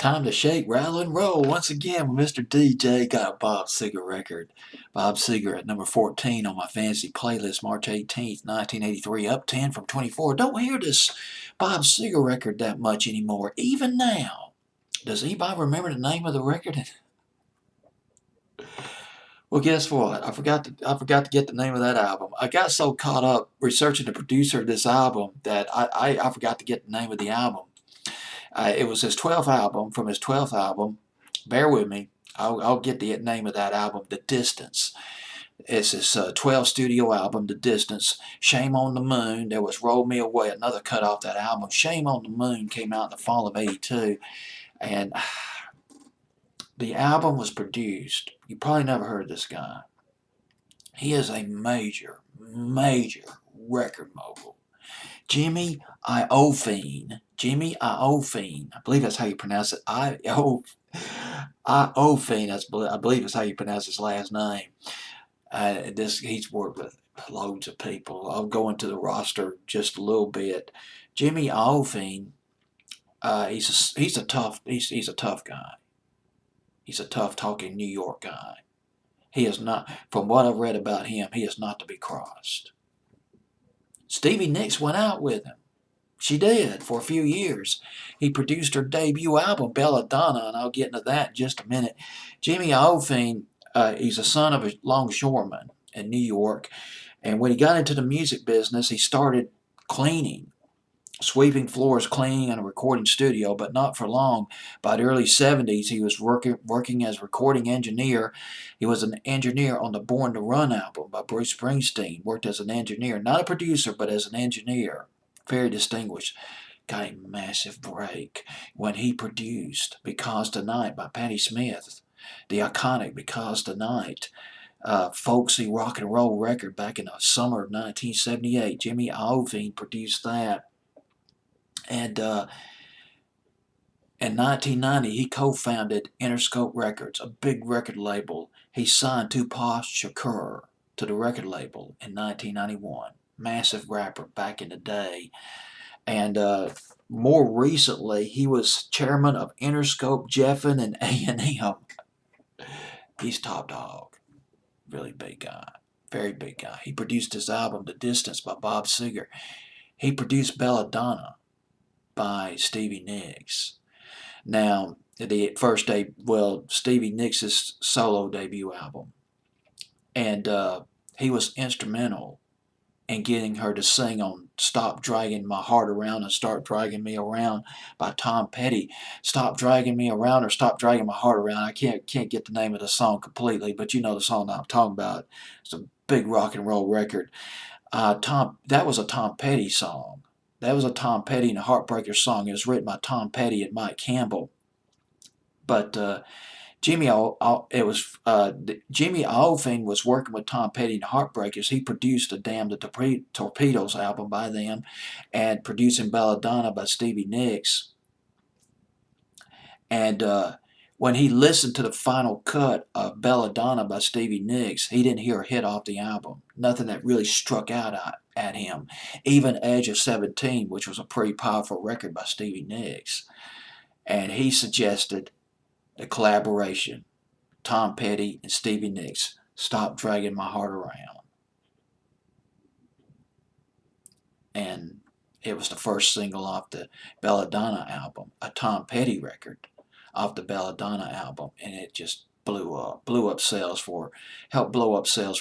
Time to shake, rattle, and roll once again with Mr. DJ. Got a Bob Seger record. Bob Seger at number 14 on my fantasy playlist, March 18th, 1983, up 10 from 24. Don't hear this Bob Seger record that much anymore, even now. Does anybody remember the name of the record? Well, guess what? I forgot to get the name of that album. I got so caught up researching the producer of this album that I forgot to get the name of the album. It was his 12th album, from his 12th album. Bear with me. I'll get the name of that album, The Distance. It's his 12th studio album, The Distance. Shame on the Moon. There was Roll Me Away, another cut off that album. Shame on the Moon came out in the fall of '82. And the album was produced. You probably never heard of this guy. He is a major, major record mogul. Jimmy Iovine. Jimmy Iovine. I believe that's how you pronounce it. Iovine. I believe is how you pronounce his last name. He's worked with loads of people. I'll go into the roster just a little bit. Jimmy Iovine. He's a tough guy. He's a tough talking New York guy. He is not, from what I've read about him, he is not to be crossed. Stevie Nicks went out with him. She did, for a few years. He produced her debut album, Belladonna, and I'll get into that in just a minute. Jimmy Iovine, he's a son of a longshoreman in New York, and when he got into the music business, he started cleaning. Sweeping floors, cleaning in a recording studio, but not for long. By the early '70s, he was working as a recording engineer. He was an engineer on the Born to Run album by Bruce Springsteen. Worked as an engineer, not a producer, but as an engineer. Very distinguished. Got a massive break when he produced Because Tonight by Patti Smith, the iconic Because Tonight. Folksy rock and roll record back in the summer of 1978. Jimmy Iovine produced that. And in 1990, he co-founded Interscope Records, a big record label. He signed Tupac Shakur to the record label in 1991. Massive rapper back in the day. And more recently, he was chairman of Interscope, Geffen, and A&M. He's top dog. Really big guy. Very big guy. He produced his album, The Distance, by Bob Seger. He produced Belladonna by Stevie Nicks. Now, Stevie Nicks' solo debut album. And he was instrumental in getting her to sing on Stop Dragging My Heart Around and Start Dragging Me Around by Tom Petty. Stop Dragging Me Around or Stop Dragging My Heart Around. I can't get the name of the song completely, but you know the song that I'm talking about. It's a big rock and roll record. That was a Tom Petty song. That was a Tom Petty and a Heartbreaker song. It was written by Tom Petty and Mike Campbell. But Jimmy Iovine was working with Tom Petty and the Heartbreakers. He produced the Damn the Torpedoes album by them and producing Belladonna by Stevie Nicks. And when he listened to the final cut of Belladonna by Stevie Nicks, he didn't hear a hit off the album. Nothing that really struck out at him. Even Edge of 17, which was a pretty powerful record by Stevie Nicks. And he suggested the collaboration, Tom Petty and Stevie Nicks, Stop Dragging My Heart Around. And it was the first single off the Belladonna album, a Tom Petty record off the Belladonna album, and it just helped blow up sales for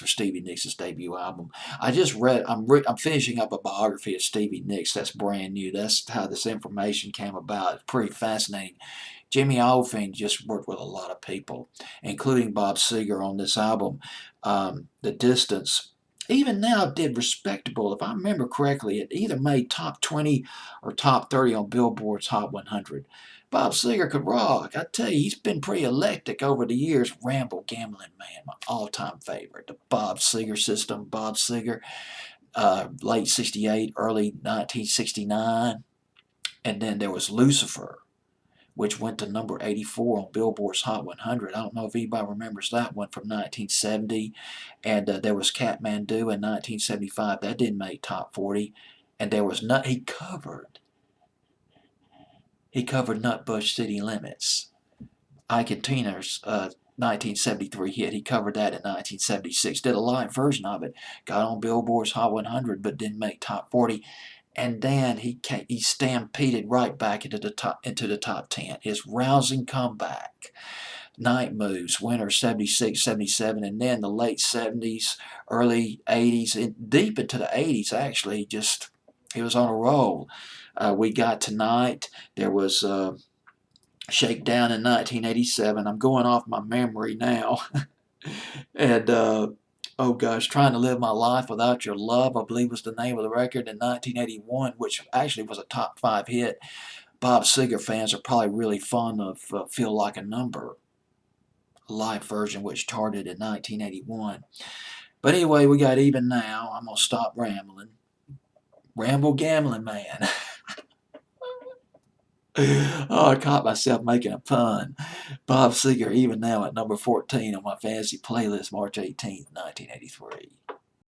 Stevie Nicks' debut album. I just read, I'm finishing up a biography of Stevie Nicks that's brand new. That's how this information came about. It's pretty fascinating. Jimmy Iovine just worked with a lot of people, including Bob Seger on this album. The Distance, even now, did respectable. If I remember correctly, it either made top 20 or top 30 on Billboard's Hot 100. Bob Seger could rock. I tell you, he's been pretty eclectic over the years. Ramble Gambling Man, my all-time favorite. The Bob Seger system. Bob Seger, late 68, early 1969. And then there was Lucifer, which went to number 84 on Billboard's Hot 100. I don't know if anybody remembers that one from 1970. And there was Kathmandu in 1975. That didn't make top 40. And there was he he covered Nutbush City Limits, Ike and Tina's 1973 hit. He covered that in 1976. Did a live version of it. Got on Billboard's Hot 100, but didn't make top 40. And then he stampeded right back into the top 10. His rousing comeback. Night Moves, winter 76, 77, and then the late 70s, early 80s, and deep into the 80s actually. Just he was on a roll. We Got Tonight. There was Shakedown in 1987. I'm going off my memory now. And oh gosh, Trying to Live My Life Without Your Love, I believe was the name of the record in 1981, which actually was a top 5 hit. Bob Seger fans are probably really fond of Feel Like a Number, live version, which charted in 1981. But anyway, we got Even Now. I'm going to stop rambling. Ramble gambling, man. Oh, I caught myself making a pun. Bob Seger, Even Now, at number 14 on my fantasy playlist, March 18th, 1983.